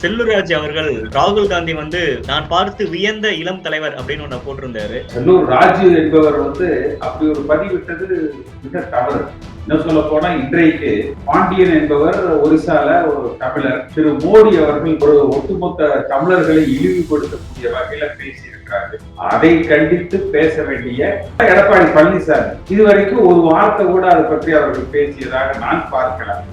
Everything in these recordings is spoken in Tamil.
செல்லூர்ராஜ் அவர்கள் ராகுல் காந்தி நான் பார்த்து வியந்த இளம் தலைவர் அப்படின்னு ஒண்ணு போட்டிருந்தாரு. செல்லூர் ராஜு என்பவர் அப்படி ஒரு பதிவிட்டது மிக தவறு. என்ன சொல்ல போனா, இன்றைக்கு பாண்டியன் என்பவர் ஒரிசால ஒரு தமிழர். திரு மோடி அவர்கள் ஒரு ஒட்டுமொத்த தமிழர்களை இழிவுபடுத்தக்கூடிய வகையில பேசியிருக்கிறார்கள். அதை கண்டித்து பேச வேண்டிய எடப்பாடி பழனிசாமி இதுவரைக்கும் ஒரு வார்த்தை கூட அதை பற்றி அவர்கள் பேசியதாக நான் பார்க்கலாம்.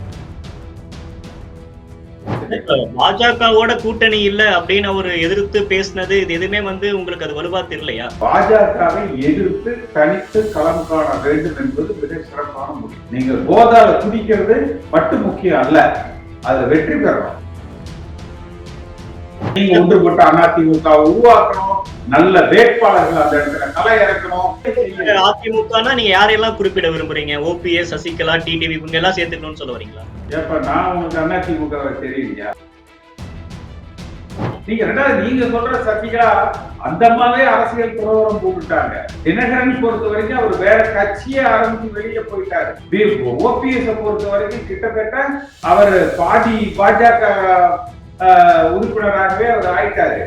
பாஜகவோட கூட்டணி இல்ல அப்படின்னு அவர் எதிர்த்து பேசினது இது எதுவுமே உங்களுக்கு அது வலுவா தெரியலையா? பாஜகவை எதிர்த்து தனித்து களம் காண வேண்டும் என்பது மிக சிறப்பான முடிவு. நீங்க கோதால துடிக்கிறது மட்டும் முக்கியம் அல்ல, அதுல வெற்றி பெறணும். நீங்க ஒன்றுபட்ட அதிமுக உருவாக்கணும், நல்ல வேட்பாளர்கள் அந்த இடத்துல களை இறக்கணும். அதிமுகனா நீங்க யாரையெல்லாம் குறிப்பிட விரும்புறீங்க? ஓபிஎஸ், சசிகலா, டிடிவி இவங்க எல்லாம் சேர்த்துக்கணும்னு சொல்ல வரீங்களா? ஏப்ப நான் உங்களுக்கு அதிமுக தெரியலையா? நீங்க ரெண்டாவது நீங்க சொல்ற சசிகலா அந்த அம்மாவே அரசியல் துறவரம் போட்டுட்டாங்க. தினகரன் பொறுத்த வரைக்கும் அவர் வேற கட்சியை ஆரம்பிச்சு வெளியே போயிட்டாரு. ஓபிஎஸ் பொறுத்த வரைக்கும் கிட்டத்தட்ட அவர் பாதி பாஜக உறுப்பினராகவே அவர் ஆயிட்டாரு.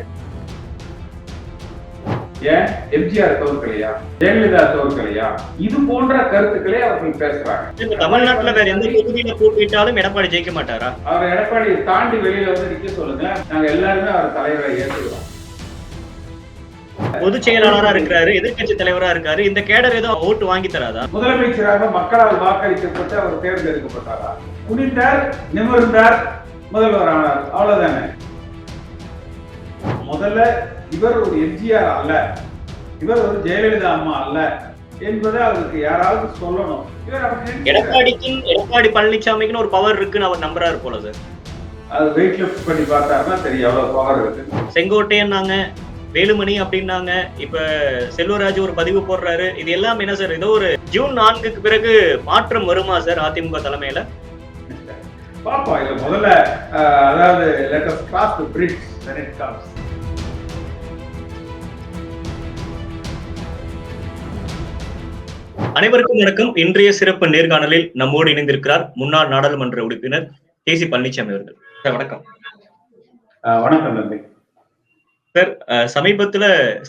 ஏன் எம்ஜிஆர் தோற்கலையா, ஜெயலலிதா தோற்கலையா? இது போன்ற கருத்துக்களே அவர்கள் பேசுறாங்க. தமிழ்நாட்டுல வேற எந்த தொகுதியில போட்டிட்டாலும் எடப்பாடி ஜெயிக்க மாட்டாரா? அவர் எடப்பாடி தாண்டி வெளியில நிக்க சொல்லுங்க, நாங்க எல்லாருமே அவர் தலைவரை ஏற்றுக்கிறோம். பொதுச் செயலாளரா இருக்கிறாரு, எதிர்கட்சி தலைவரா இருக்காரு. இந்த கேடர் ஏதோ ஓட்டு வாங்கி தராதா? முதலமைச்சராக மக்களால் வாக்களிக்கப்பட்டு அவர் தேர்ந்தெடுக்கப்பட்டாரா? குனிந்தார், நிமிர்ந்தார், முதல்வர் ஆனார், அவ்வளவுதானே. முதல்ல இவர் ஒரு எம்ஜிஆர் அல்ல, இவர் ஒரு ஜெயலலிதா அம்மா அல்ல என்பதை அவருக்கு யாராவது சொல்லணும். எடப்பாடி பழனிசாமிக்கு ஒரு பவர் இருக்குன்னு அவர் நம்புறாரு போல சார். அது வெயிட் லிஃப்ட் பண்ணி பார்த்தாருன்னா தெரியும் எவ்வளவு பவர் இருக்கு. செங்கோட்டையன் நாங்க வேலுமணி அப்படின்னாங்க, இப்ப செல்வராஜ் ஒரு பதிவு போடுறாரு. இது எல்லாம் என்ன சார், ஏதோ ஒரு ஜூன் 4க்கு பிறகு மாற்றம் வருமா சார் அதிமுக தலைமையில? பாப்பா இல்ல முதல்ல அதாவது let us cross the bridge when it comes. அனைவருக்கும் வணக்கம். இன்றைய சிறப்பு நேர்காணலில் நம்மோடு இணைந்திருக்கிறார் முன்னாள் நாடாளுமன்ற உறுப்பினர் கே.சி. பழனிசாமி அவர்கள். சார் வணக்கம். வணக்கம் நன்றி சார். சமீபத்துல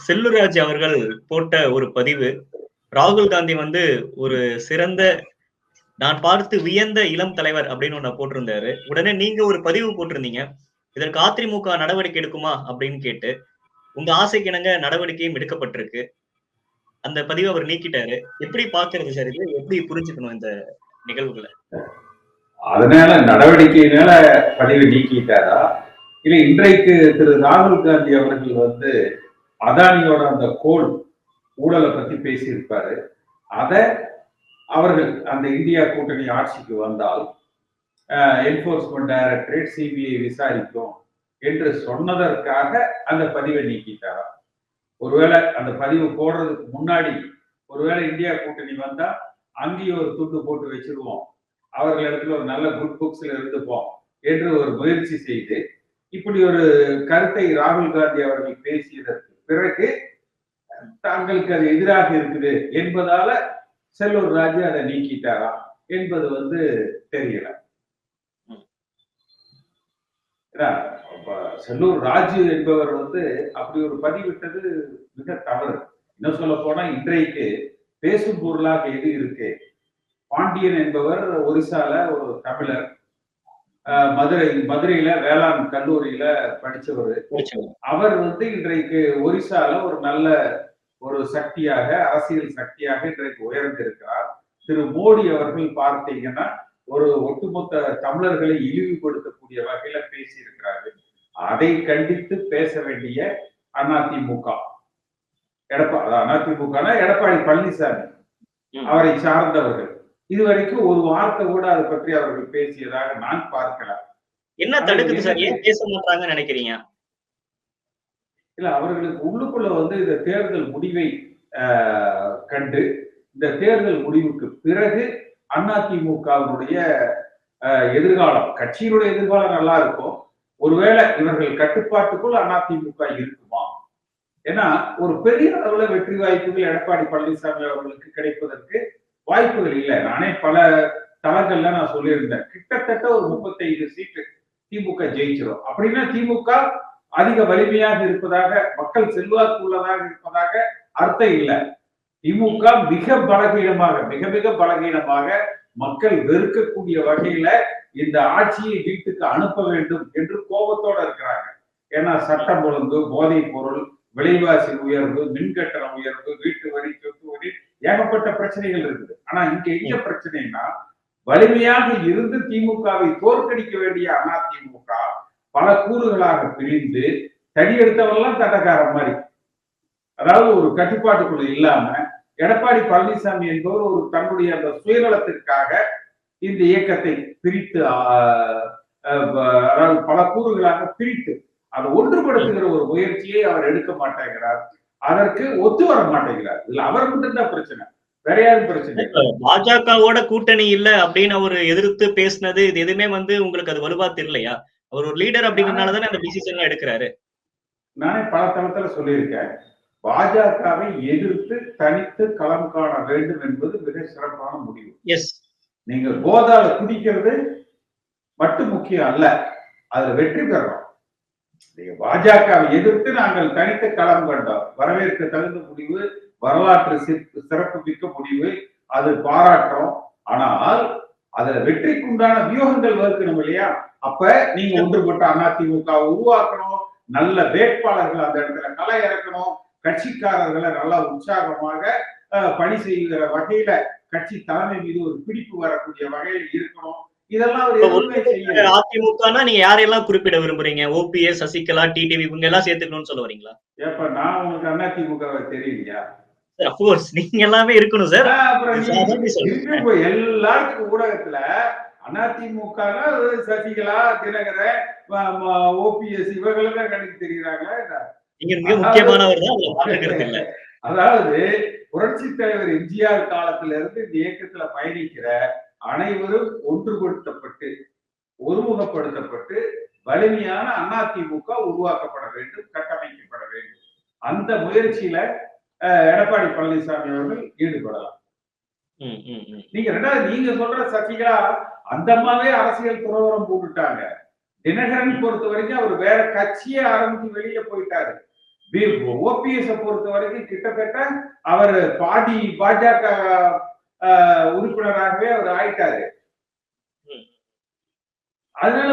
செல்லூர்ராஜ் அவர்கள் போட்ட ஒரு பதிவு, ராகுல் காந்தி ஒரு சிறந்த நான் பார்த்து வியந்த இளம் தலைவர் அப்படின்னு ஒண்ணு போட்டிருந்தாரு. உடனே நீங்க ஒரு பதிவு போட்டிருந்தீங்க, இதற்கு அதிமுக நடவடிக்கை எடுக்குமா அப்படின்னு கேட்டு. உங்க ஆசைக்கு இணங்க நடவடிக்கையும் எடுக்கப்பட்டிருக்கு. அந்த பதிவை அவர் நீக்கிட்டாரு. எப்படி பாக்குறது சார், இது எப்படி புரிஞ்சுக்கணும் இந்த நிகழ்வுகளை? அதனால நடவடிக்கையினால பதிவை நீக்கிட்டாரா இல்ல இன்றைக்கு திரு ராகுல் காந்தி அவர்கள் அதானியோட அந்த கோல் ஊழலை பத்தி பேசியிருப்பாரு. அதை அவர்கள் அந்த இந்தியா கூட்டணி ஆட்சிக்கு வந்தால் என்போர்ஸ்மெண்ட் டைரக்டரேட் சிபிஐ விசாரிக்கும் என்று சொன்னதற்காக அந்த பதிவை நீக்கிட்டாரா? ஒருவேளை அந்த பதிவு போடுறதுக்கு முன்னாடி ஒருவேளை இந்தியா கூட்டணி வந்தா அங்கேயும் ஒரு துண்டு போட்டு வச்சிருவோம், அவர்களிடத்துல ஒரு நல்ல குட் புக்ஸ்ல இருந்துப்போம் என்று ஒரு முயற்சி செய்து இப்படி ஒரு கருத்தை ராகுல் காந்தி அவர்கள் பேசியதற்கு பிறகு தங்களுக்கு அது எதிராக இருக்குது என்பதால செல்லூர் ராஜு அதை நீக்கிட்டாரா என்பது தெரியல. செல்லூர் ராஜு என்பவர் அப்படி ஒரு பதிவிட்டது மிக தவறு. என்ன சொல்ல போனா, இன்றைக்கு பேசும் பொருளாக எது இருக்கு? பாண்டியன் என்பவர் ஒரிசால ஒரு தமிழர், மதுரையில வேளாண் கல்லூரியில படிச்சவர். அவர் இன்றைக்கு ஒரிசால ஒரு நல்ல ஒரு சக்தியாக, அரசியல் சக்தியாக இன்றைக்கு உயர்ந்திருக்கிறார். திரு மோடி அவர்கள் பார்த்தீங்கன்னா ஒரு ஒட்டுமொத்த தமிழர்களை இழிவுபடுத்தக்கூடிய வகையில பேசியிருக்கிறார்கள். அதை கண்டித்து பேச வேண்டிய அதிமுக, அதிமுக எடப்பாடி பழனிசாமி அவரை சார்ந்தவர்கள் இதுவரைக்கும் ஒரு வார்த்தை கூட அதை பற்றி அவர்கள் பேசியதாக நான் பார்க்கலாம். என்ன தடுக்குது சார், ஏன் பேச மாட்டாங்கன்னு நினைக்கிறீங்க? இல்ல, அவர்களுக்கு உள்ளுக்குள்ள இந்த தேர்தல் முடிவை கண்டு இந்த தேர்தல் முடிவுக்கு பிறகு அதிமுகவினுடைய எதிர்காலம், கட்சியினுடைய எதிர்காலம் நல்லா இருக்கும். ஒருவேளை இவர்கள் கட்டுப்பாட்டுக்குள் அதிமுக இருக்குமா? ஏன்னா ஒரு பெரிய அளவுல வெற்றி வாய்ப்புகள் எடப்பாடி பழனிசாமி அவர்களுக்கு கிடைப்பதற்கு வாய்ப்புகள் இல்லை. நானே பல தளங்கள்ல நான் சொல்லியிருந்தேன், கிட்டத்தட்ட ஒரு 35 சீட்டு திமுக ஜெயிச்சிடும். அப்படின்னா திமுக அதிக வலிமையாக இருப்பதாக, மக்கள் செல்வாக்கு உள்ளதாக இருப்பதாக அர்த்தம் இல்லை. திமுக மிக பலகீனமாக, மிக மிக பலகீனமாக, மக்கள் வெறுக்கக்கூடிய வகையில இந்த ஆட்சியை வீட்டுக்கு அனுப்ப வேண்டும் என்று கோபத்தோட இருக்கிறாங்க. ஏன்னா சட்டம் ஒழுங்கு, போதைப் பொருள், விலைவாசி உயர்வு, மின்கட்டண உயர்வு, வீட்டு வரி, சொத்து வரி, ஏகப்பட்ட பிரச்சனைகள் இருக்குது. ஆனா இங்க என்ன பிரச்சனைனா, வலிமையாக இருந்து திமுகவை தோற்கடிக்க வேண்டிய அதிமுக பல கூறுகளாக பிரிந்து தடி எடுத்தவெல்லாம் தட்டக்காரன் மாதிரி, அதாவது ஒரு கட்டுப்பாட்டுக்குள்ள இல்லாம எடப்பாடி பழனிசாமி என்பவர் ஒரு தன்னுடைய அந்த சுயநலத்திற்காக இந்த இயக்கத்தை பிரித்து, அதாவது பல கூறுகளாக பிரித்து அதை ஒன்றுபடுத்துகிற ஒரு முயற்சியை அவர் எடுக்க மாட்டேங்கிறார். அதற்கு ஒத்து வர மாட்டேங்கிறார். இதுல அவர் மட்டும்தான் பிரச்சனை, வேற யாரும் பிரச்சனை. பாஜகவோட கூட்டணி இல்ல அப்படின்னு அவர் எதிர்த்து பேசினது இது எதுவுமே உங்களுக்கு அது வலுவா தெரியலையா? அவர் ஒரு லீடர் அப்படிங்கறதுனாலதானே அந்த டிசிஷன் எடுக்கிறாரு. நானே பல தளத்துல சொல்லியிருக்கேன், பாஜகவை எதிர்த்து தனித்து களம் காண வேண்டும் என்பது மிக சிறப்பான முடிவு. எஸ், நீங்க கோதால குதிக்கிறது மட்டும் முக்கியம் அல்ல, அதுல வெற்றி பெறணும். பாஜகவை எதிர்த்து நாங்கள் தனித்து களம் கண்டோம், வரவேற்க தகுந்த முடிவு, வரலாற்று சிறப்பு மிக்க முடிவு, அது பாராட்டுறோம். ஆனால் அதுல வெற்றிக்குண்டான வியூகங்கள் வகுக்கணும் இல்லையா? அப்ப நீங்க ஒன்றுபட்ட அதிமுக உருவாக்கணும், நல்ல வேட்பாளர்கள் அந்த இடத்துல களை இறக்கணும், கட்சிக்காரர்களை நல்லா உற்சாகமாக பணி செய்கிற வகையில கட்சி தலைமை மீது ஒரு பிடிப்பு வரக்கூடிய வகையில் இருக்கணும். இதெல்லாம் ஒரு எதுவுமே செய்யல. அதிமுகனா நீங்க யாரையெல்லாம் குறிப்பிட விரும்புறீங்க? ஓபிஎஸ், சசிகலா, டிடிவி இவங்க எல்லாம் சேர்த்துக்கணும்னு சொல்ல வரீங்களா? ஏப்ப நான் உங்களுக்கு அதிமுகவை தெரியலையா? அப்கோர்ஸ் நீங்க எல்லாமே இருக்கணும் சார். எல்லாத்துக்கும் ஊடகத்துல அதிமுக சசிகலா, தினகரன், ஓபிஎஸ் இவங்களதான் கணக்கு தெரிகிறாங்களா? நீங்க மிக முக்கியமானவர் தான். அதாவது புரட்சி தலைவர் எம்ஜிஆர் காலத்துல இருந்து இந்த இயக்கத்துல பயணிக்கிற அனைவரும் ஒன்றுபடுத்தப்பட்டு ஒருமுகப்படுத்தப்பட்டு வலிமையான அதிமுக உருவாக்கப்பட வேண்டும், கட்டமைக்கப்பட வேண்டும். அந்த முயற்சியில எடப்பாடி பழனிசாமி அவர்கள் ஈடுபடலாம். நீங்க ரெண்டாவது நீங்க சொல்ற சசிகலா அந்த அம்மாவே அரசியல் துறவரம் போட்டுட்டாங்க. தினகரன் பொறுத்த வரைக்கும் அவர் வேற கட்சியை ஆரம்பிச்சு வெளியே போயிட்டாரு. ஓபிஎஸ் பொறுத்த வரைக்கும் கிட்டத்தட்ட அவர் பாதி பாஜக உறுப்பினராகவே அவர் ஆயிட்டாரு. அதனால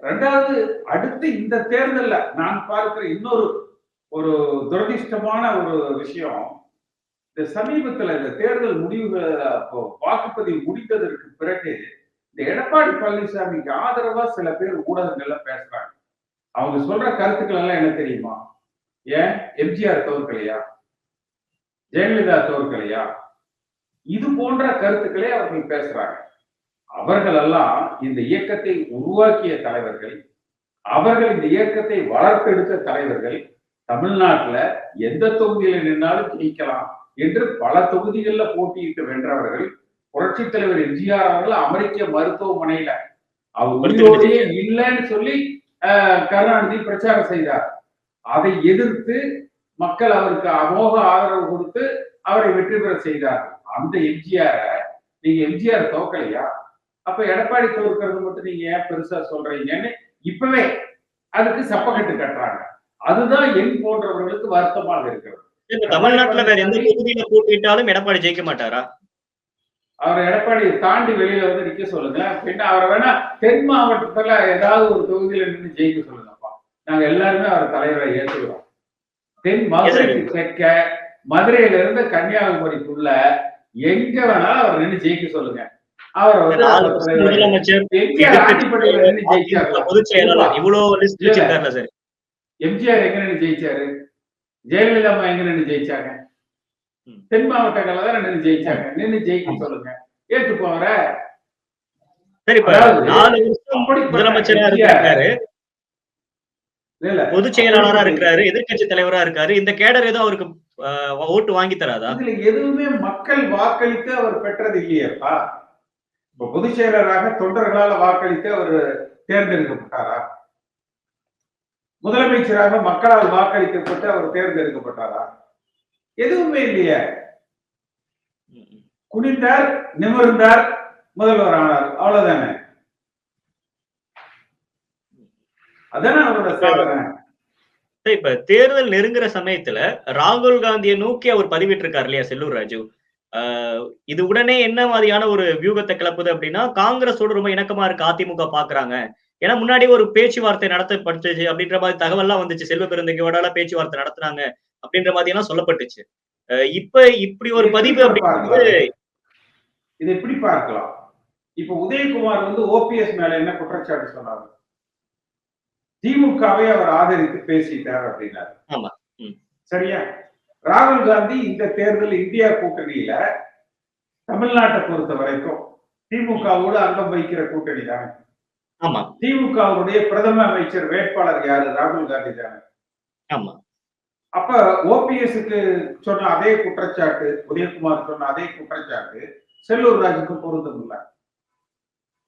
ரெண்டாவது அடுத்து இந்த தேர்தல்ல நான் பார்க்கிற இன்னொரு ஒரு துரதிஷ்டமான ஒரு விஷயம், இந்த சமீபத்துல இந்த தேர்தல் முடிவுகள் வாக்குப்பதிவு முடித்ததற்கு பிறகு இந்த எடப்பாடி பழனிசாமிக்கு ஆதரவா சில பேர் ஊடகங்கள்ல பேசுறாங்க. அவங்க சொல்ற கருத்துக்கள் எல்லாம் என்ன தெரியுமா? ஏன் எம்ஜிஆர் தோற்கலையா, ஜெயலலிதா தோற்கலையா, இது போன்ற கருத்துக்களே அவர்கள் பேசுறாங்க. அவர்கள் எல்லாம் இந்த இயக்கத்தை உருவாக்கிய தலைவர்கள், அவர்கள் இந்த இயக்கத்தை வளர்த்தெடுத்த தலைவர்கள். தமிழ்நாட்டுல எந்த தொகுதியில நின்னாலும் ஜெயிக்கலாம் என்று பல தொகுதிகள்ல போட்டியிட்டு வென்றவர்கள். புரட்சி தலைவர் எம்ஜிஆர் அவர்கள் அமெரிக்க மருத்துவமனையில அவர் உயிரோடையே இல்லைன்னு சொல்லி கருணாநிதி பிரச்சாரம் செய்தார். அதை எதிர்த்து மக்கள் அவருக்கு அமோக ஆதரவு கொடுத்து அவரை வெற்றி பெற செய்தார்கள். அந்த எம்ஜிஆர நீங்க எம்ஜிஆர் தோக்கலையா, அப்ப எடப்பாடி தோற்கிறது மட்டும் நீங்க ஏன் பெருசா சொல்றீங்கன்னு இப்பவே அதுக்கு சப்பக்கட்டு கட்டுறாங்க. அதுதான் என் போன்றவர்களுக்கு வருத்தமாக இருக்கிறது. தமிழ்நாட்டுல வேற எந்த தொகுதியில போட்டிட்டாலும் எடப்பாடி ஜெயிக்க மாட்டாரா? அவர் எடப்பாடி தாண்டி வெளியில நிக்க சொல்லுங்க. பின்ன அவரை வேணா தென் மாவட்டத்துல ஏதாவது ஒரு தொகுதியில நின்று ஜெயிக்க சொல்லுங்கப்பா, நாங்க எல்லாருமே அவர் தலைவரை ஏற்றுக்கிறோம். தென் மதுரைக்கு தெற்க, மதுரையில இருந்து கன்னியாகுமரிக்குள்ள எங்க வேணாலும் அவர் நின்று ஜெயிக்க சொல்லுங்க. அவர் முதலமைச்சர், பொதுச் செயலாளர், இவ்வளவு லிஸ்ட் வச்சிருக்காருல சார். எம்ஜிஆர் எங்க நின்று ஜெயிச்சாரு, ஜெயலலிதா அம்மா எங்க நின்று ஜெயிச்சாங்க, தென் மாவட்டங்கள்ல தான் நின்று ஜெயிச்சாங்க. நின்று ஜெயிக்க சொல்லுங்க, ஏற்று போற. முதலமைச்சரா இருக்காரு, பொதுச் செயலாளரா இருக்கிறாரு, எதிர்கட்சி தலைவரா இருக்காரு. இந்த கேடர் ஏதோ அவருக்கு ஓட்டு வாங்கி தராதா? இதுல எதுவுமே மக்கள் வாக்களித்து அவர் பெற்றது இல்லையப்பா. இப்ப பொதுச் செயலராக தொண்டர்களால வாக்களித்து அவர் தேர்ந்தெடுக்கப்பட்டாரா? முதலமைச்சராக மக்களால் வாக்களிக்கப்பட்டு அவர் தேர்ந்தெடுக்கப்பட்டாரா? எதுவுமே இல்லையே. குனிந்தார், நிமிர்ந்தார், முதல்வர் ஆனார், அவ்வளவுதானே. அதானே அவரோட சாதனை. இப்ப தேர்தல் நெருங்குற சமயத்துல ராகுல் காந்தியை நோக்கி அவர் பதிவிட்டிருக்காரு இல்லையா செல்லூர் ராஜு. இது உடனே என்ன மாதிரியான ஒரு வியூகத்தை கிளப்புது அப்படின்னா, காங்கிரஸோட ரொம்ப இணக்கமா இருக்கு அதிமுக பாக்குறாங்க. ஏன்னா முன்னாடி ஒரு பேச்சுவார்த்தை நடத்தப்பட்டுச்சு அப்படின்ற மாதிரி தகவல்லாம் வந்துச்சு. செல்வ பெருந்தகையோட பேச்சுவார்த்தை நடத்துனாங்க அப்படின்ற மாதிரி எல்லாம் சொல்லப்பட்டுச்சு. இப்ப இப்படி ஒரு பதிவு அப்படிங்கிறது இதை எப்படி பார்க்கலாம்? இப்ப உதயகுமார் வந்து ஓபிஎஸ் மேல என்ன குற்றச்சாட்டு சொன்னார்? திமுகவை அவர் ஆதரித்து பேசிட்டார் அப்படின்னாரு. ஆமா. சரியா? ராகுல் காந்தி இந்த தேர்தல் இந்தியா கூட்டணியில தமிழ்நாட்டை பொறுத்த வரைக்கும் திமுகவோடு அங்கம் வைக்கிற கூட்டணி தானே. ஆமா. திமுகவுடைய பிரதம அமைச்சர் வேட்பாளர் யாரு? ராகுல் காந்தி தானே. ஆமா. அப்ப ஓபிஎஸ்க்கு சொன்ன அதே குற்றச்சாட்டு, உதயகுமார் சொன்ன அதே குற்றச்சாட்டு செல்லூர் ராஜுக்கு பொருந்தும் இல்ல.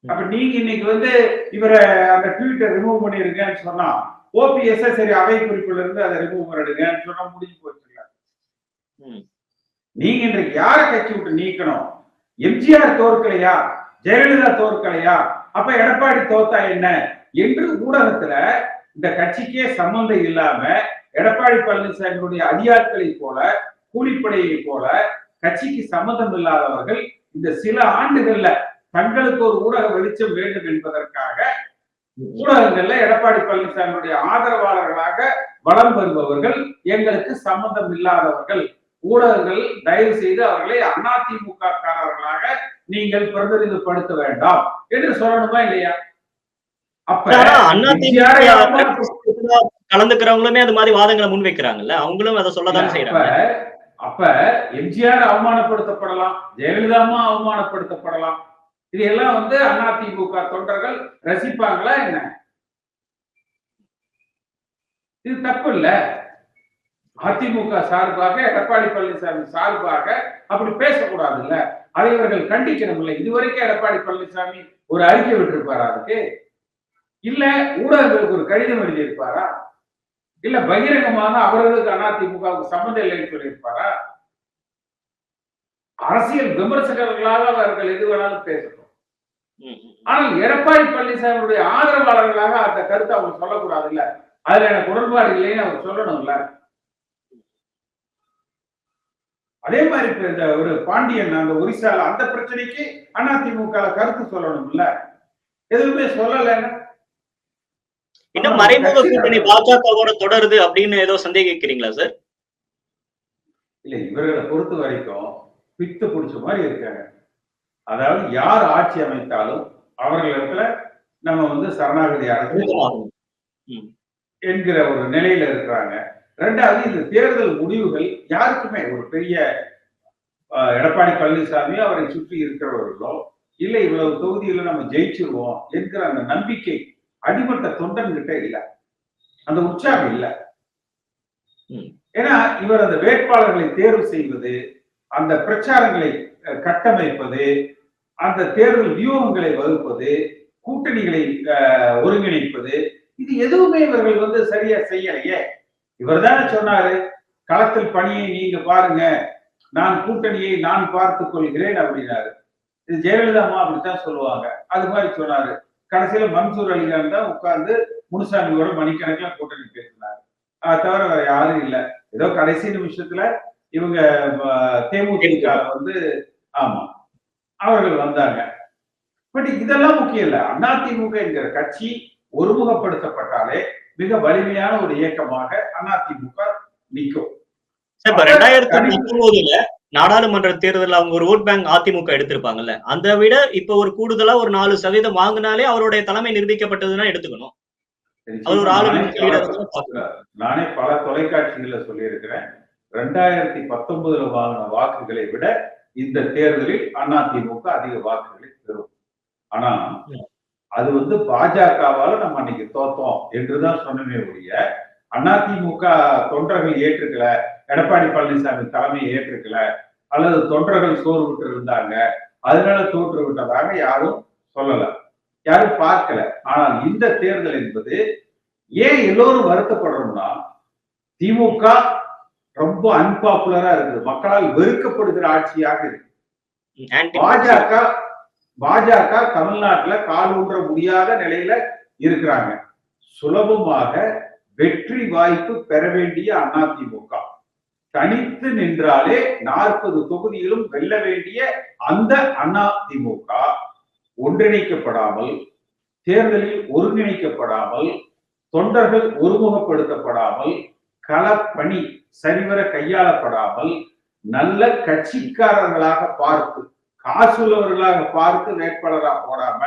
அப்ப நீங்க இன்னைக்கு வந்து இவரை அந்த ட்வீட்டை ரிமூவ் பண்ணிருங்கன்னு சொன்னா ஓபிஎஸ் சரி அவை குறிப்புல இருந்து அதை ரிமூவ் பண்ணிடுங்கன்னு சொன்னா முடிஞ்சு போச்சு. நீங்க இன்றைக்கு யார கட்சி விட்டு நீக்கணும்? எம்ஜிஆர் தோற்கலையா, ஜெயலலிதா தோற்கலையா, அப்ப எடப்பாடி தோத்தா என்ன என்று ஊடகத்துல இந்த கட்சிக்கே சம்பந்தம் இல்லாம எடப்பாடி பழனிசாமியுடைய அதிகாரிகளை போல கூலிப்படையை போல கட்சிக்கு சம்பந்தம் இல்லாதவர்கள் இந்த சில ஆண்டுகள்ல தங்களுக்கு ஒரு ஊடக வெளிச்சம் வேண்டும் என்பதற்காக ஊடகங்கள்ல எடப்பாடி பழனிசாமியுடைய ஆதரவாளர்களாக வலம் வருபவர்கள் எங்களுக்கு சம்பந்தம் இல்லாதவர்கள், ஊடகங்கள் தயவு செய்து அவர்களை அதிமுக காரர்களாக நீங்கள் பிரதிநிதிப்படுத்த வேண்டாம் என்று சொல்லணுமா இல்லையா? அப்ப கலந்துக்கிறவங்களுமே அது மாதிரி வாதங்களை முன்வைக்கிறாங்கல்ல, அவங்களும் அதை சொல்லதான் செய்யறாங்க. அப்ப எம்ஜிஆர் அவமானப்படுத்தப்படலாம், ஜெயலலிதாமா அவமானப்படுத்தப்படலாம். இது எல்லாம் வந்து அதிமுக தொண்டர்கள் ரசிப்பாங்களா என்ன? இது தப்பு இல்ல. அதிமுக சார்பாக எடப்பாடி பழனிசாமி சார்பாக அப்படி பேசக்கூடாது இல்ல, அதை இவர்கள் கண்டிக்கணும் இல்ல. இதுவரைக்கும் எடப்பாடி பழனிசாமி ஒரு அறிக்கை விட்டிருப்பாரா? அதுக்கு இல்ல ஊடகங்களுக்கு ஒரு கடிதம் எழுதியிருப்பாரா? இல்ல பகிரங்கமாக அவர்களுக்கு அதிமுகவுக்கு சம்மந்தம் இல்லைன்னு சொல்லியிருப்பாரா? அரசியல் விமர்சகர்களாக அவர்கள் எது வேணாலும் பேசணும். ஆனால் எடப்பாடி பழனிசாமியுடைய ஆதரவாளர்களாக அந்த கருத்தை அவங்க சொல்லக்கூடாது இல்ல, அதுல எனக்கு உடன்பாடு இல்லைன்னு அவர் சொல்லணும்ல. அதே மாதிரி இப்ப இந்த ஒரு பாண்டியன் அந்த ஒரிசால அந்த பிரச்சனைக்கு அதிமுக கருத்து சொல்லணும்ல, எதுவுமே சொல்லல. இன்னும் மறைமுக கூட்டணி பாஜகவோட தொடருது அப்படின்னு ஏதோ சந்தேகிக்கிறீங்களா சார்? இல்ல, இவர்களை பொறுத்த வரைக்கும் பித்து பிடிச்ச மாதிரி இருக்காங்க. அதாவது யார் ஆட்சி அமைத்தாலும் அவர்களிடத்துல நம்ம வந்து சரணாகதி அடைஞ்சிருவோம் என்கிற ஒரு நிலையில இருக்கிறாங்க. ரெண்டாவது, இந்த தேர்தல் முடிவுகள் யாருக்குமே ஒரு பெரிய எடப்பாடி பழனிசாமி அவரை சுற்றி இருக்கிறவர்களோ இல்ல இவ்வளவு தொகுதியில நம்ம ஜெயிச்சிருவோம் என்கிற அந்த நம்பிக்கை அடிமட்ட தொண்டன் கிட்ட இல்ல, அந்த உற்சாகம் இல்ல. ஏன்னா இவர் அந்த வேட்பாளர்களை தேர்வு செய்வது, அந்த பிரச்சாரங்களை கட்டமைப்பது, அந்த தேர்தல் வியூகங்களை வகுப்பது, கூட்டணிகளை ஒருங்கிணைப்பது, இது எதுவுமே இவர்கள் வந்து சரியா செய்யலையே. இவர் தானே சொன்னாரு, களத்தில் பணியை நீங்க பாருங்க, நான் கூட்டணியை நான் பார்த்துக் கொள்கிறேன் அப்படின்னாரு. இது ஜெயலலிதாமா அப்படித்தான் சொல்லுவாங்க. அது மாதிரி சொன்னாரு. கடைசியில மன்சூர் அலிகான் தான் உட்கார்ந்து முனுசாமியோட மணிக்கணக்கில் கூட்டணி பேசினாரு. அதை தவிர வேற யாரும் இல்லை. ஏதோ கடைசி நிமிஷத்துல இவங்க தேமுதிக வந்து ஆமா அவர்கள் வந்தாங்க. பட் இதெல்லாம் முக்கியம் இல்ல. அதிமுக என்கிற கட்சி ஒருமுகப்படுத்தப்பட்டாலே மிக வலிமையான ஒரு இயக்கமாக அதிமுக நிற்கும். 2019 நாடாளுமன்ற தேர்தலில் அவங்க ஒரு ஓட் பேங்க் அதிமுக எடுத்திருப்பாங்கல்ல, அதை விட இப்ப ஒரு கூடுதலா ஒரு 4% வாங்கினாலே அவருடைய தலைமை நிரூபிக்கப்பட்டதுன்னா எடுத்துக்கணும். நானே பல தொலைக்காட்சிகள்ல சொல்லி இருக்கிறேன், 2019 வாங்கின வாக்குகளை விட இந்த தேர்தலில் அதிமுக அதிக வாக்குகளை பெறும். ஆனா அது வந்து பாஜகவால நம்ம அன்னைக்கு தோத்தோம் என்றுதான் சொன்னமே ஒழிய அதிமுக தொண்டர்கள் ஏற்றுக்கல, எடப்பாடி பழனிசாமி தலைமையை ஏற்றுக்கல, அல்லது தொண்டர்கள் சோறு விட்டு இருந்தாங்க அதனால தோற்று விட்டதாக யாரும் சொல்லல, யாரும் பார்க்கல. ஆனால் இந்த தேர்தல் என்பது ஏன் எல்லோரும் வருத்தப்படுறோம்னா, திமுக ரொம்ப அன்பாப்புலரா இருக்குது, மக்களால் வெறுக்கப்படுகிற ஆட்சியாக இருக்கு. பாஜக தமிழ்நாட்டுல கால் ஊன்ற முடியாத நிலையில இருக்கிறாங்க. சுலபமாக வெற்றி வாய்ப்பு பெற வேண்டிய அதிமுக. தனித்து நின்றாலே 40 தொகுதியிலும் வெல்ல வேண்டிய அந்த அதிமுக ஒன்றிணைக்கப்படாமல், தேர்தலில் ஒருங்கிணைக்கப்படாமல், தொண்டர்கள் ஒருமுகப்படுத்தப்படாமல், களப்பணி சரிவர கையாளப்படாமல், நல்ல கட்சிக்காரர்களாக பார்த்து, காசுள்ளவர்களாக பார்த்து வேட்பாளராக போடாம,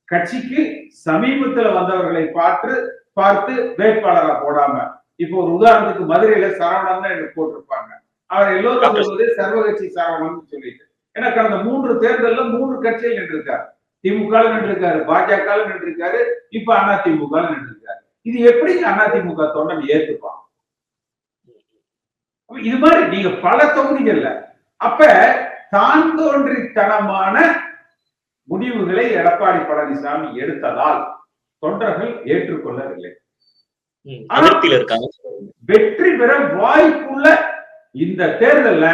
கட்சிக்கு சமீபத்துல வந்தவர்களை பார்த்து வேட்பாளராக போடாம, இப்போ ஒரு உதாரணத்துக்கு மதுரையில சரவணன் என்று போட்டிருப்பாங்க. அவர் எல்லோரும் சொல்வது சர்வகட்சி சரவணன் சொல்லிட்டு. ஏன்னா கடந்த 3 தேர்தலில் 3 கட்சியில் நின்றிருக்காரு. திமுக நின்றிருக்காரு, பாஜக நின்றிருக்காரு, இப்ப அதிமுக நின்றிருக்காரு. இது எப்படி அதிமுக தொண்டன் ஏத்துப்பான்? இது மாதிரி நீங்க பல தொகுதிகள்ல அப்ப தான் தோன்றித்தனமான முடிவுகளை எடப்பாடி பழனிசாமி எடுத்ததால் தொண்டர்கள் ஏற்றுக்கொள்ளவில்லை. வெற்றி பெற வாய்ப்புள்ள இந்த தேர்தல்ல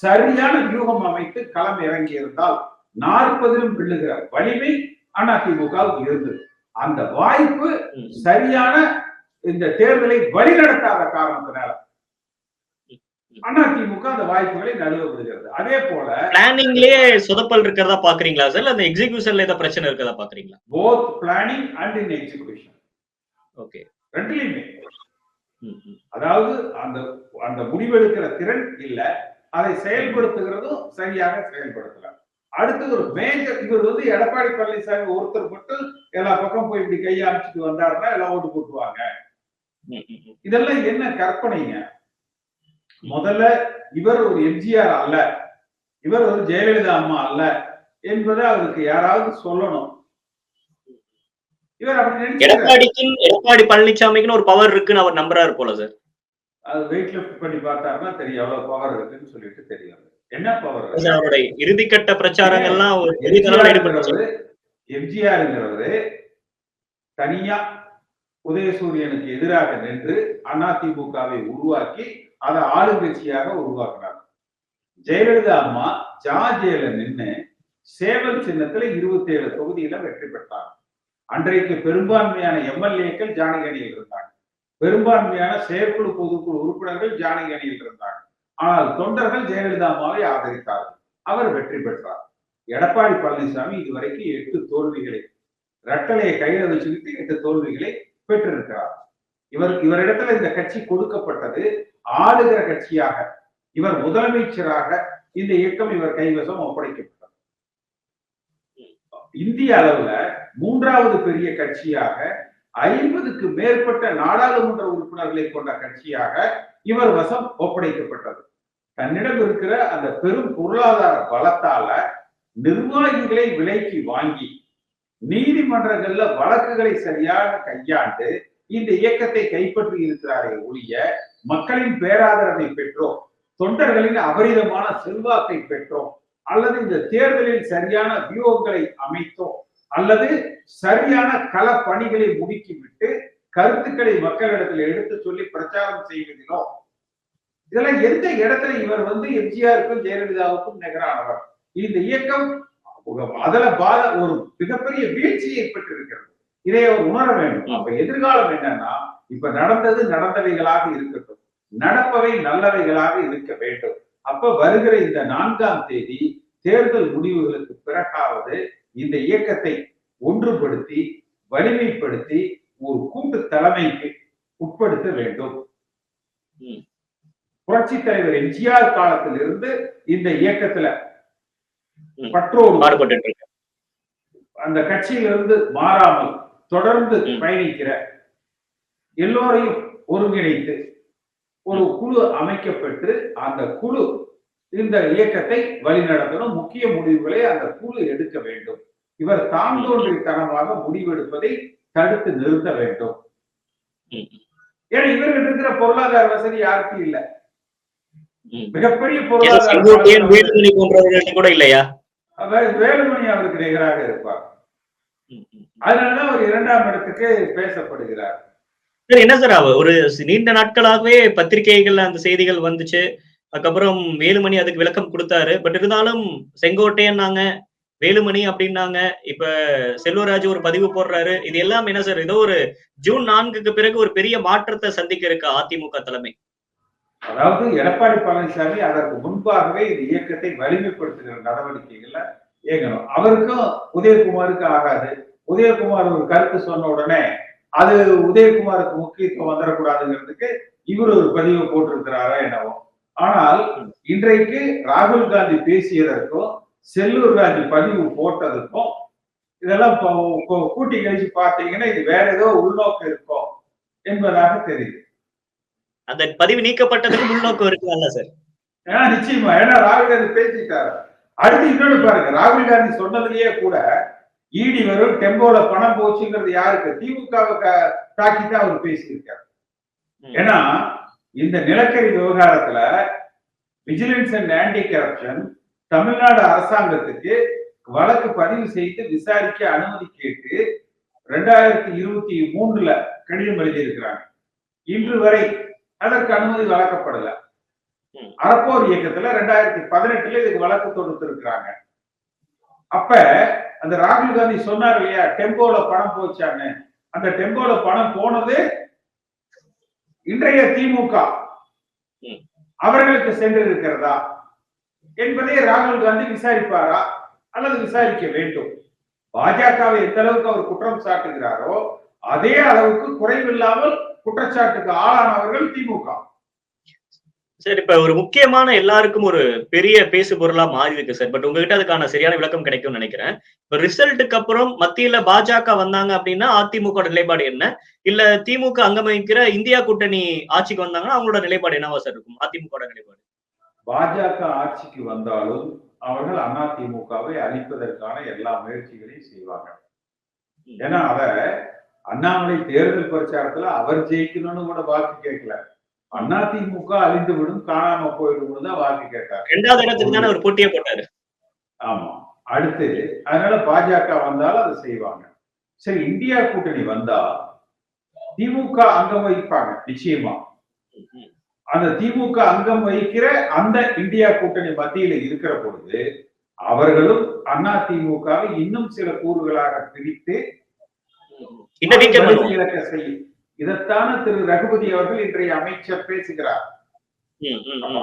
சரியான வியூகம் அமைத்து களம் இறங்கி இருந்தால் 40லும் வெல்லுகிற வலிமை அதிமுக இருந்தது. அந்த வாய்ப்பு சரியான இந்த தேர்தலை வழிநடத்தாத காரணத்தினால அதிமுக அந்த வாய்ப்புகளை நழுவ விடுகிறது. அதே போல பிளானிங்லயே சொதப்பல் இருக்கிறதா பாக்குறீங்களா சார்? அந்த எக்ஸிகியூஷன்ல ஏதாவது பிரச்சனை இருக்கிறதா பாக்குறீங்களா? Both planning and in execution. Okay, ரெண்டுலயுமே. அதாவது அந்த அந்த முடிவெடுக்கிற திறன் இல்ல, அதை செயல்படுத்துகிறதும் சரியாக செயல்படுத்தல. அடுத்து ஒரு மேஜர், இவர் எடப்பாடி பழனிசாமி ஒருத்தர் மட்டும் எல்லா பக்கம் போய் இப்படி கையை அமைச்சிட்டு வந்தாருன்னா எல்லாம் ஓட்டு போட்டுருவாங்க. இதெல்லாம் என்ன கற்பனைங்க? முதல்ல இவர் ஒரு எம்ஜிஆர் அல்ல, இவர் ஒரு ஜெயலலிதா அம்மா அல்ல என்பதை அவருக்கு யாராவது சொல்லணும். இவர் அப்படி எடப்பாடி பழனிசாமிக்கு ஒரு பவர் இருக்குன்னு அவர் நம்புறாரு போல சார். அது வெயிட் லிஃப்ட் பண்ணி பார்த்தாருன்னா தெரியும் எவ்வளவு பவர் இருக்குன்னு சொல்லிட்டு தெரியும். என்ன பவர்? அவருடைய இறுதிக்கட்ட பிரச்சாரங்கள்லாம் எம்ஜிஆர்ங்கிறவரு தனியா உதயசூரியனுக்கு எதிராக நின்று அதிமுகவை உருவாக்கி அதை ஆளுங்கட்சியாக உருவாக்கினார். ஜெயலலிதா அம்மா ஜார்ஜியில நின்று சேவல் சின்னத்துல 27 தொகுதியில வெற்றி பெற்றார். அன்றைக்கு பெரும்பான்மையான எம்எல்ஏக்கள் ஜானகணியில் இருந்தாங்க, பெரும்பான்மையான செயற்குழு பொதுக்குழு உறுப்பினர்கள் ஜானகணியில் இருந்தாங்க. ஆனால் தொண்டர்கள் ஜெயலலிதா அம்மாவை ஆதரித்தார்கள். அவர் வெற்றி பெற்றார். எடப்பாடி பழனிசாமி இதுவரைக்கும் 8 தோல்விகளை, ரெட்டலையை கையில வச்சுக்கிட்டு 8 தோல்விகளை பெற்றிருக்கிறார். இவரிடத்துல இந்த கட்சி கொடுக்கப்பட்டது ஆளுகிற கட்சியாக, இவர் முதலமைச்சராக இந்த இயக்கம் இவர் கைவசம் ஒப்படைக்கப்பட்டது. இந்திய அளவுல 3வது பெரிய கட்சியாக 50க்கு மேற்பட்ட நாடாளுமன்ற உறுப்பினர்களை கொண்ட கட்சியாக இவர் வசம் ஒப்படைக்கப்பட்டது. தன்னிடம் இருக்கிற அந்த பெரும் பொருளாதார பலத்தால நிர்வாகிகளை விலைக்கு வாங்கி நீதிமன்றங்கள்ல வழக்குகளை சரியாக கையாண்டு இந்த இயக்கத்தை கைப்பற்றி இருக்கிறாரே ஒழிய மக்களின் பேராதரவை பெற்றோம், தொண்டர்களின் அபரிதமான செல்வாக்கை பெற்றோம், அல்லது இந்த தேர்தலில் சரியான வியூகங்களை அமைத்தோம், அல்லது சரியான கள பணிகளை முடுக்கிவிட்டு கருத்துக்களை மக்களிடத்தில் எடுத்து சொல்லி பிரச்சாரம் செய்வதிலோ, இதெல்லாம் எந்த இடத்துல இவர் எம்ஜிஆருக்கும் ஜெயலலிதாவுக்கும் நிகரானவர். இந்த இயக்கம் அதுல ஒரு மிகப்பெரிய வீழ்ச்சியை பெற்றிருக்கிறது. இதை அவர் உணர வேண்டும். அப்ப எதிர்காலம் என்னன்னா, இப்ப நடந்தது நடந்தவைகளாக இருக்கட்டும், நடப்பவை நல்லவைகளாக இருக்க வேண்டும். அப்ப வருகிற இந்த 4ஆம் தேதி தேர்தல் முடிவுகளுக்கு பிறகாவது இந்த இயக்கத்தை ஒன்றுபடுத்தி வலிமைப்படுத்தி ஒரு கூட்டு தலைமைக்கு உட்படுத்த வேண்டும். புரட்சி தலைவர் எம்ஜிஆர் காலத்தில் இருந்து இந்த இயக்கத்துல பற்றோடு அந்த கட்சியிலிருந்து மாறாமல் தொடர்ந்து பயணிக்கிற எல்லோரையும் ஒருங்கிணைத்து ஒரு குழு அமைக்கப்பட்டு அந்த குழு இந்த இயக்கத்தை வழிநடத்தணும். முக்கிய முடிவுகளை அந்த குழு எடுக்க வேண்டும். இவர் தாந்தோன்றித்தனமாக முடிவெடுப்பதை தடுத்து நிறுத்த வேண்டும். ஏன்னா இவர்கள் இருக்கிற பொருளாதார வசதி யாருக்கும் இல்லை. மிகப்பெரிய பொருளாதார கூட இல்லையா? வேலுமணி அவருக்கு நிகராக இருப்பார். அதனாலதான் அவர் 2ஆம் இடத்துக்கு பேசப்படுகிறார். என்ன சார், ஒரு நீண்ட நாட்களாகவே பத்திரிகைகள்ல அந்த செய்திகள் வந்துச்சு. அதுக்கப்புறம் வேலுமணி அதுக்கு விளக்கம் கொடுத்தாரு. பட் இருந்தாலும் செங்கோட்டையன் நாங்க வேலுமணி அப்படின்னாங்க. இப்ப செல்வராஜ் ஒரு பதிவு போடுறாரு. இது எல்லாம் என்ன சார்? ஏதோ ஒரு ஜூன் 4க்கு பிறகு ஒரு பெரிய மாற்றத்த சந்திக்க இருக்கா அதிமுக தலைமை? அதாவது எடப்பாடி பழனிசாமி அதற்கு முன்பாகவே இந்த இயக்கத்தை வலிமைப்படுத்துகிற நடவடிக்கைகள்ல இயங்கணும். அவருக்கும் உதயகுமாருக்கு ஆகாது. உதயகுமார் ஒரு கருத்து சொன்ன உடனே அது உதயகுமாருக்கு முக்கியத்துவம் வந்துடக்கூடாதுங்கிறதுக்கு இவர் ஒரு பதிவு போட்டிருக்கிறாரா என்னவோ. ஆனால் இன்றைக்கு ராகுல் காந்தி பேசியதற்கும் செல்லூர் ராஜு பதிவு போட்டதுக்கும் இதெல்லாம் கூட்டி கழிச்சு பார்த்தீங்கன்னா இது வேற ஏதோ உள்நோக்கம் இருக்கும் என்பதாக தெரியுது. அந்த பதிவு நீக்கப்பட்டதுக்கு உள்நோக்கம் இருக்குல்ல சார்? நிச்சயமா. ஏன்னா ராகுல் காந்தி பேசிட்டாரு. அடுத்து இன்னொன்னு பாருங்க, ராகுல் காந்தி சொன்னதுலயே கூட ஈடி வரும், டெம்போல பணம் போச்சுங்கிறது யாருக்கு? திமுகவை தாக்கிதான் அவர் பேசியிருக்காரு. ஏன்னா இந்த நிலக்கரி விவகாரத்துல vigilance and anti corruption Tamil Nadu அரசாங்கத்துக்கு வழக்கு பதிவு செய்து விசாரிக்க அனுமதி கேட்டு 2023 கடிதம் எழுதியிருக்கிறாங்க. இன்று வரை அதற்கு அனுமதி வழங்கப்படல. அறப்போர் இயக்கத்துல 2018 இதுக்கு வழக்கு தொடுத்து இருக்கிறாங்க. அப்ப அந்த ராகுல் காந்தி சொன்னார் இல்லையா, டெம்போல பணம் போச்சான்னு. அந்த டெம்போல பணம் போனது இன்றைய திமுக அவர்களுக்கு சென்று இருக்கிறதா என்பதை ராகுல் காந்தி விசாரிப்பாரா அல்லது விசாரிக்க வேண்டும். பாஜகவை எந்த அளவுக்கு அவர் குற்றம் சாட்டுகிறாரோ அதே அளவுக்கு குறைவில்லாமல் குற்றச்சாட்டுக்கு ஆளானவர்கள் திமுக. சார், இப்ப ஒரு முக்கியமான எல்லாருக்கும் ஒரு பெரிய பேசு பொருளா மாறி இருக்கு சார். பட் உங்ககிட்ட அதுக்கான சரியான விளக்கம் கிடைக்கும்னு நினைக்கிறேன். இப்ப ரிசல்ட்டுக்கு அப்புறம் மத்தியில பாஜக வந்தாங்க அப்படின்னா அதிமுக நிலைப்பாடு என்ன? இல்ல திமுக அங்கம் வகிக்கிற இந்தியா கூட்டணி ஆட்சிக்கு வந்தாங்கன்னா அவங்களோட நிலைப்பாடு என்னவா சார் இருக்கும்? அதிமுக நிலைப்பாடு. பாஜக ஆட்சிக்கு வந்தாலும் அவர்கள் அதிமுகவை அழிப்பதற்கான எல்லா முயற்சிகளையும் செய்வாங்க. ஏன்னா அத அண்ணாமலை தேர்தல் பிரச்சாரத்துல அவர் ஜெயிக்கணும்னு கூட வாக்கு கேட்கல. அதிமுக அழிந்து விடும், காணாம போயிடும் தான் வாக்கு கேட்டார். 2வது இடத்துக்கு தானே ஒரு போட்டியே போட்டாரு. ஆமா. அடுத்து அதனால பாஜக வந்தாலும் அதை செய்வாங்க. சரி, இந்தியா கூட்டணி வந்தா திமுக அங்கம் வகிப்பாங்க நிச்சயமா. அந்த திமுக அங்கம் வகிக்கிற அந்த இந்தியா கூட்டணி மத்தியில இருக்கிற பொழுது அவர்களும் அதிமுகவை இன்னும் சில கூறுகளாக பிரித்து இலக்க செய்யும். இதைத்தான திரு ரகுபதி அவர்கள் இன்றைய அமைச்சர் பேசுகிறார்.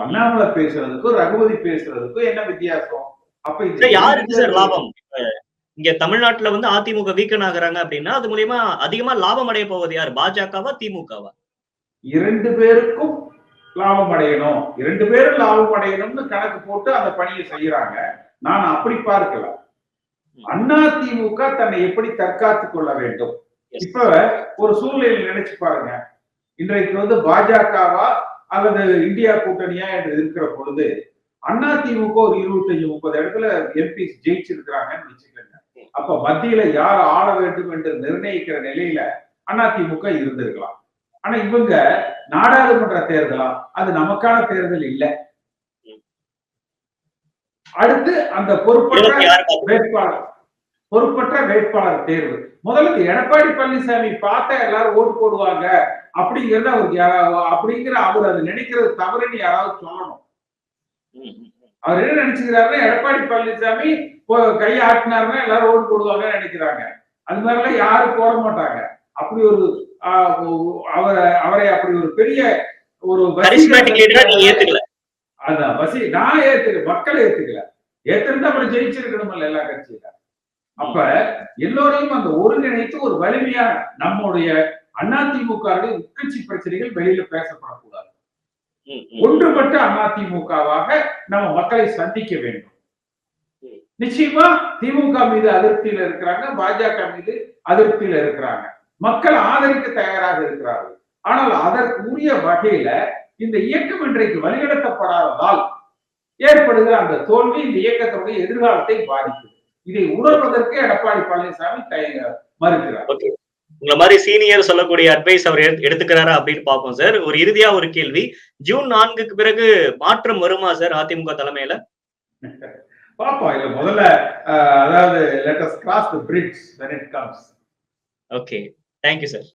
அண்ணாமலை பேசுறதுக்கும் ரகுபதி பேசுறதுக்கும் என்ன வித்தியாசம்? அப்ப யாருக்கு சார் லாபம்? இங்க தமிழ்நாட்டுல வந்து அதிமுக வீக்கன் ஆகுறாங்க அப்படின்னா அது மூலியமா அதிகமா லாபம் அடைய போவது யாரு? பாஜகவா திமுகவா? 2 பேருக்கும் லாபம் அடையணும், 2 பேரும் லாபம் அடையணும்னு கணக்கு போட்டு அந்த பணியை செய்யறாங்க. நான் அப்படி பார்க்கல. அதிமுக தன்னை எப்படி தற்காத்துக் கொள்ள வேண்டும்? இப்ப ஒரு சூழ்நிலை நினைச்சு பாருங்க. இன்றைக்கு வந்து பாஜகவா அல்லது இந்தியா கூட்டணியா என்று இருக்கிற பொழுது அதிமுக ஒரு 25-30 இடத்துல எம்பி ஜெயிச்சிருக்கிறாங்கன்னு வச்சுக்கோங்க. அப்ப மத்தியில யார் ஆள வேண்டும் என்று நிர்ணயிக்கிற நிலையில அதிமுக இருந்திருக்கலாம். ஆனா இவங்க நாடாளுமன்ற தேர்தலா, அது நமக்கான தேர்தல் இல்ல. அடுத்து அந்த பொறுப்பற்ற வேட்பாளர் தேர்வு. முதல்ல எடப்பாடி பழனிசாமி பார்த்தா எல்லாரும் ஓட்டு போடுவாங்க அப்படிங்கிறது அப்படிங்கிற அவர் அது நினைக்கிறது தவறுன்னு யாராவது சொல்லணும். அவர் என்ன நினைச்சுக்கிறாருன்னா, எடப்பாடி பழனிசாமி கையை ஆட்டினாருன்னா எல்லாரும் ஓட்டு போடுவாங்கன்னு நினைக்கிறாங்க. அது மாதிரிலாம் யாரும் போட மாட்டாங்க. அப்படி ஒரு அவரை அப்படி ஒரு பெரிய ஒரு அதான் நான் ஏத்துக்கல, மக்கள் ஏத்துக்கல. ஏத்திருந்தா அப்படி ஜெயிச்சிருக்கணும்ல எல்லா கட்சியில. அப்ப எல்லோரையும் அந்த ஒருங்கிணைத்து ஒரு வலிமையான நம்முடைய அதிமுக உட்கட்சி பிரச்சனைகள் வெளியில பேசப்படக்கூடாது. ஒன்றுபட்ட அதிமுகவாக நம்ம மக்களை சந்திக்க வேண்டும். நிச்சயமா திமுக மீது அதிருப்தியில இருக்கிறாங்க, பாஜக மீது அதிருப்தியில இருக்கிறாங்க. மக்கள் ஆதரிக்க தயாராக இருக்கிறார்கள். ஆனால் அதற்கு உரிய வகையில இந்த இயக்கம் இன்றைக்கு வழிநடத்தப்படாததால் ஏற்படுகிற அந்த தோல்வி இந்த இயக்கத்தினுடைய எதிர்காலத்தை பாதிக்கும். இதை உணர்வதற்கு எடப்பாடி பழனிசாமி மறுக்கிறார். உங்களை மாதிரி சீனியர் சொல்லக்கூடிய அட்வைஸ் அவர் எடுத்துக்கிறாரா அப்படின்னு பார்ப்போம் சார். ஒரு இறுதியா ஒரு கேள்வி, ஜூன் 4க்கு பிறகு மாற்றம் வருமா சார் அதிமுக தலைமையில? பாப்போம். இல்ல முதல்ல அதாவது let us cross the bridge when it comes. Okay, thank you sir.